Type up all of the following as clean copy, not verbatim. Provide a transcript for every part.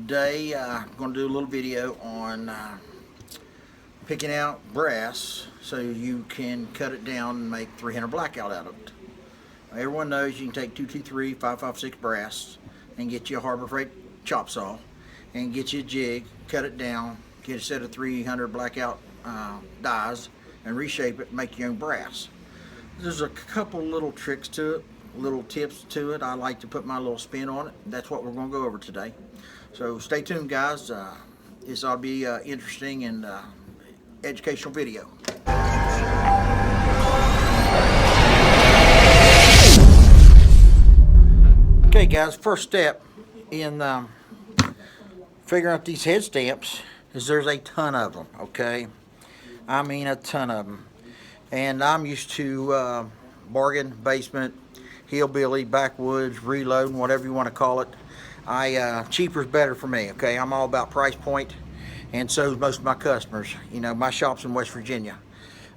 Today I'm going to do a little video on picking out brass so you can cut it down and make 300 blackout out of it. Everyone knows you can take 223, 556 brass and get you a Harbor Freight chop saw and get you a jig, cut it down, get a set of 300 blackout dies and reshape it and make your own brass. There's a couple little tricks to it, little tips to it. I like to put my little spin on it. That's what we're going to go over today. So stay tuned, guys. This ought to be interesting and educational video. Okay, guys, first step in figuring out these head stamps is there's a ton of them, okay? I mean a ton of them. And I'm used to bargain, basement, hillbilly, backwoods, reloading, whatever you want to call it. Cheaper is better for me, okay? I'm all about price point, and so is most of my customers. You know, my shop's in West Virginia,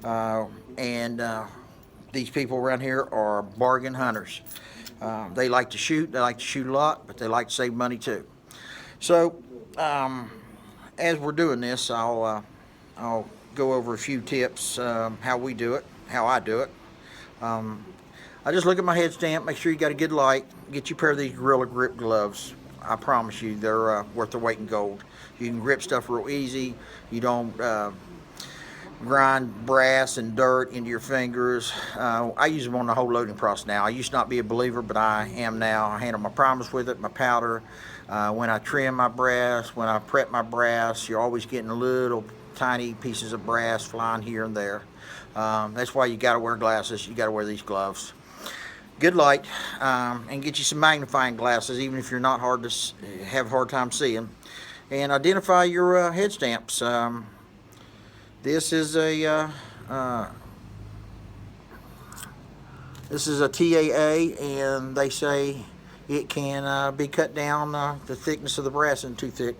and these people around here are bargain hunters. They like to shoot a lot, but they like to save money too. So, as we're doing this, I'll go over a few tips, how we do it, how I do it. I just look at my head stamp, make sure you got a good light, get you a pair of these Gorilla Grip gloves. I promise you, they're worth their weight in gold. You can grip stuff real easy. You don't grind brass and dirt into your fingers. I use them on the whole loading process now. I used to not be a believer, but I am now. I handle my primers with it, my powder. When I trim my brass, when I prep my brass, you're always getting little tiny pieces of brass flying here and there. That's why you got to wear glasses. You got to wear these gloves. Good light, and get you some magnifying glasses, even if you're not have a hard time seeing. And identify your head stamps. This is a TAA, and they say it can be cut down the thickness of the brass isn't too thick.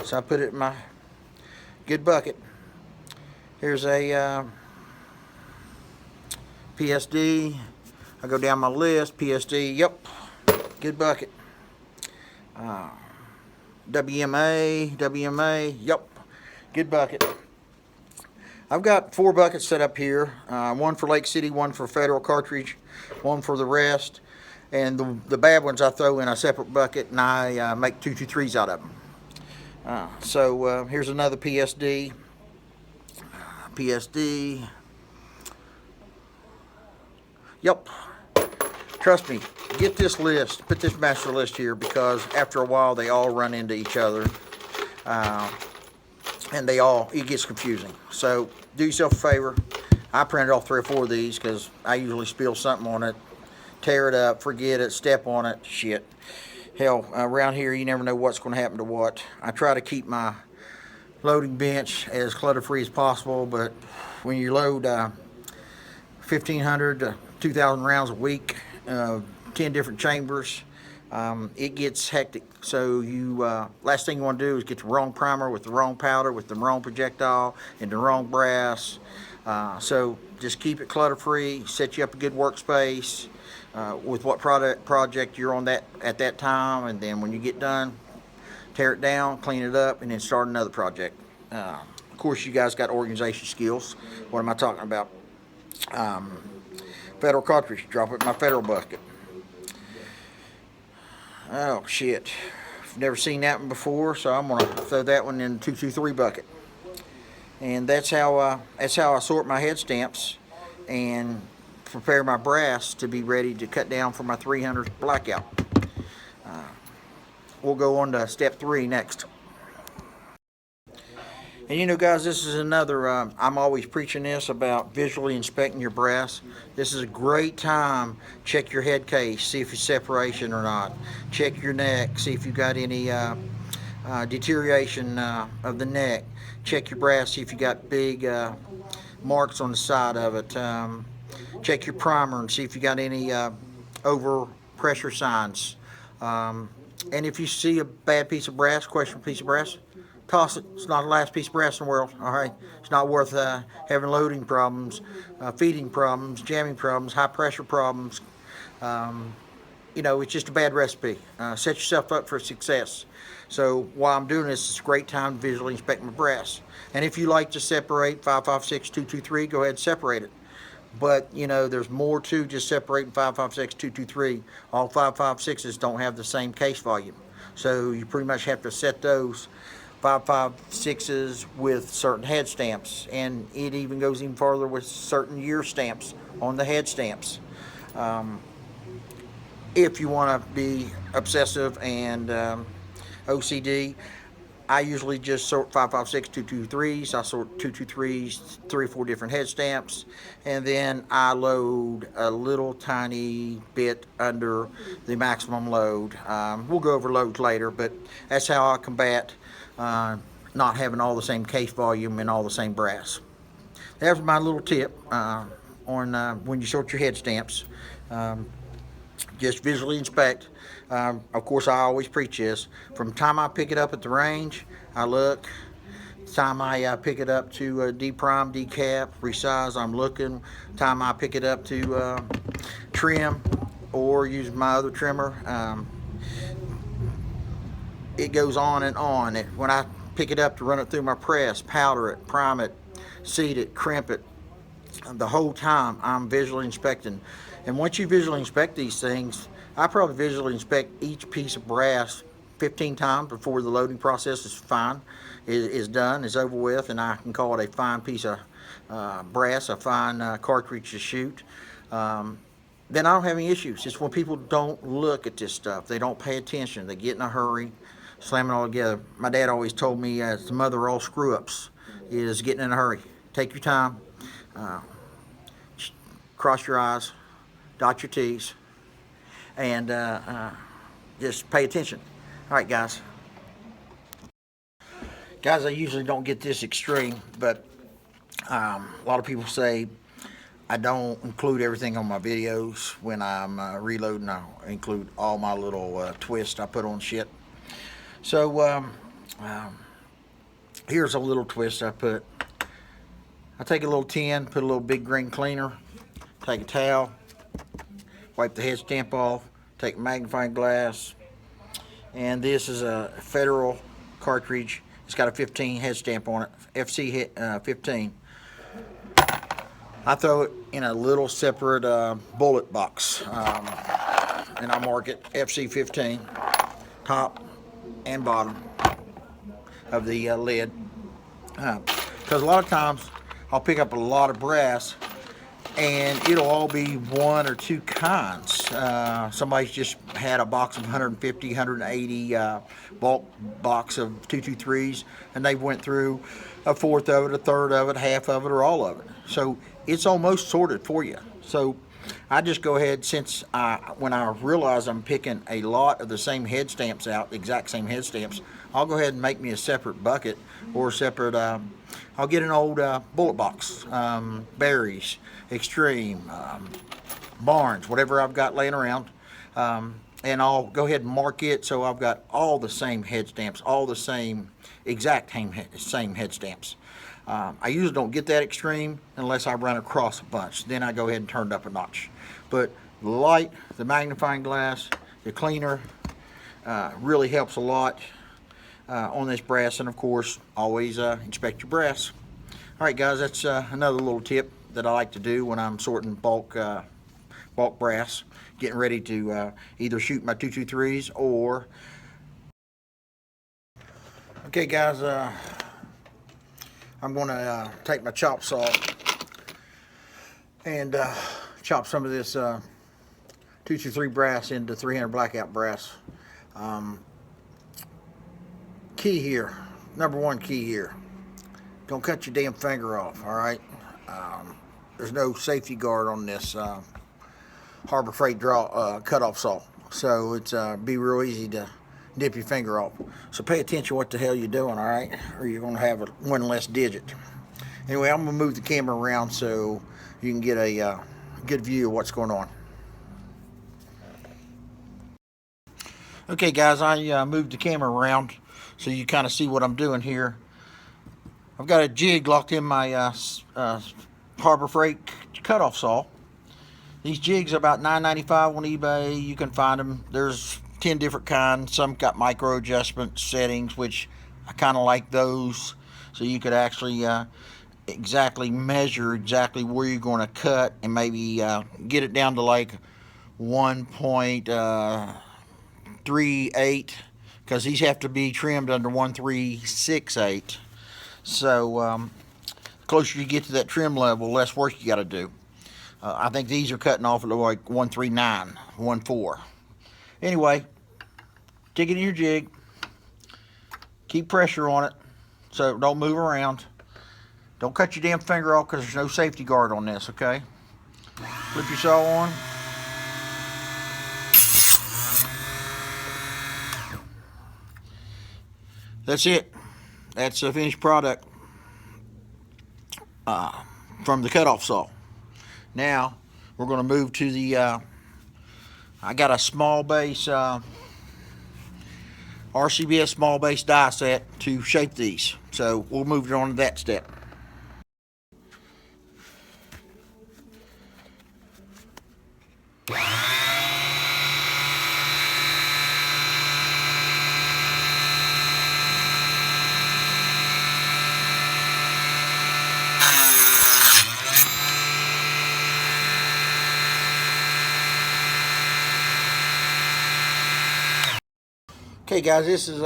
So I put it in my good bucket. Here's a PSD. I go down my list. PSD, yep, good bucket. WMA, yep, good bucket. I've got 4 buckets set up here, one for Lake City, one for Federal cartridge, one for the rest, and the bad ones I throw in a separate bucket, and I make 223s out of them. So here's another PSD. Yep. Trust me, get this list, put this master list here, because after a while they all run into each other, and it gets confusing. So do yourself a favor. I printed off 3 or 4 of these because I usually spill something on it, tear it up, forget it, step on it, shit. Hell, around here you never know what's going to happen to what. I try to keep my loading bench as clutter-free as possible, but when you load 1,500 to 2,000 rounds a week, 10 different chambers, it gets hectic. So last thing you want to do is get the wrong primer with the wrong powder, with the wrong projectile, and the wrong brass. So just keep it clutter-free, set you up a good workspace with what project you're on at that time, and then when you get done, tear it down, clean it up, and then start another project. Of course, you guys got organization skills. What am I talking about? Federal cartridge, drop it in my Federal bucket. Oh shit, I've never seen that one before, so I'm gonna throw that one in the 223 bucket. And that's how I sort my head stamps and prepare my brass to be ready to cut down for my 300 blackout. We'll go on to step 3 next. And you know, guys, this is another, I'm always preaching this about visually inspecting your brass. This is a great time. Check your head case, see if it's separation or not. Check your neck, see if you've got any deterioration of the neck. Check your brass, see if you got big marks on the side of it. Check your primer and see if you got any over pressure signs. And if you see a bad piece of brass, questionable piece of brass, toss it. It's not the last piece of brass in the world. All right, it's not worth having loading problems, feeding problems, jamming problems, high pressure problems. you know, it's just a bad recipe. Set yourself up for success. So while I'm doing this, it's a great time to visually inspect my brass. And if you like to separate 556, 223, go ahead and separate it. But, you know, there's more to just separating 556, 223. All 556s don't have the same case volume. So you pretty much have to set those 556s with certain head stamps. And it even goes even farther with certain year stamps on the head stamps. If you want to be obsessive and OCD, I usually just sort 556 223s. I sort 223s, 3 or 4 different head stamps, and then I load a little tiny bit under the maximum load. We'll go over loads later, but that's how I combat not having all the same case volume and all the same brass. That's my little tip on when you sort your head stamps. Just visually inspect. Of course, I always preach this. From the time I pick it up at the range, I look. The time I pick it up to D-prime, decap, resize, I'm looking. The time I pick it up to trim or use my other trimmer, it goes on and on. When I pick it up to run it through my press, powder it, prime it, seat it, crimp it, the whole time I'm visually inspecting. And once you visually inspect these things, I probably visually inspect each piece of brass 15 times before the loading process is done, is over with, and I can call it a fine piece of brass, a fine cartridge to shoot. Then I don't have any issues. It's when people don't look at this stuff, they don't pay attention, they get in a hurry, slam it all together. My dad always told me as the mother of all screw-ups is getting in a hurry. Take your time, cross your I's, dot your T's, and just pay attention. All right, guys. Guys, I usually don't get this extreme, but a lot of people say I don't include everything on my videos. When I'm reloading, I include all my little twists I put on shit. So here's a little twist I put. I take a little tin, put a little big green cleaner, take a towel, wipe the head stamp off, take a magnifying glass, and this is a Federal cartridge. It's got a 15 head stamp on it, FC 15. I throw it in a little separate bullet box, and I mark it FC 15, top and bottom of the lid. Because a lot of times I'll pick up a lot of brass and it'll all be one or two kinds. Somebody's just had a box of 150, 180 bulk box of 223s, and they went through a fourth of it, a third of it, half of it, or all of it. So it's almost sorted for you. So I just go ahead, since when I realize I'm picking a lot of the same head stamps out, the exact same head stamps, I'll go ahead and make me a separate bucket or a separate, I'll get an old bullet box, Berries, Extreme, Barnes, whatever I've got laying around, and I'll go ahead and mark it so I've got all the same head stamps, all the same, exact same head stamps. I usually don't get that extreme unless I run across a bunch. Then I go ahead and turn it up a notch. But the light, the magnifying glass, the cleaner really helps a lot on this brass. And of course, always inspect your brass. All right, guys, that's another little tip that I like to do when I'm sorting bulk brass, getting ready to either shoot my 223s or... Okay, guys, I'm going to take my chop saw and chop some of this 223 brass into 300 Blackout Brass. Key here, number one key here, don't cut your damn finger off, all right? There's no safety guard on this Harbor Freight cutoff saw, so it's be real easy to nip your finger off. So pay attention what the hell you're doing, all right? Or you're going to have one less digit. Anyway, I'm going to move the camera around so you can get a good view of what's going on. Okay, guys, I moved the camera around so you kind of see what I'm doing here. I've got a jig locked in my Harbor Freight cutoff saw. These jigs are about $9.95 on eBay. You can find them. There's 10 different kinds. Some got micro adjustment settings, which I kind of like those. So you could actually exactly measure exactly where you're going to cut and maybe get it down to like 1.38, because these have to be trimmed under 1.368. So the closer you get to that trim level, less work you got to do. I think these are cutting off at like 1.39, 1.4. Anyway, stick it in your jig. Keep pressure on it so it don't move around. Don't cut your damn finger off, because there's no safety guard on this, okay? Flip your saw on. That's it. That's the finished product from the cutoff saw. Now we're going to move to the I got a small base RCBS small base die set to shape these, so we'll move on to that step. Okay guys, this is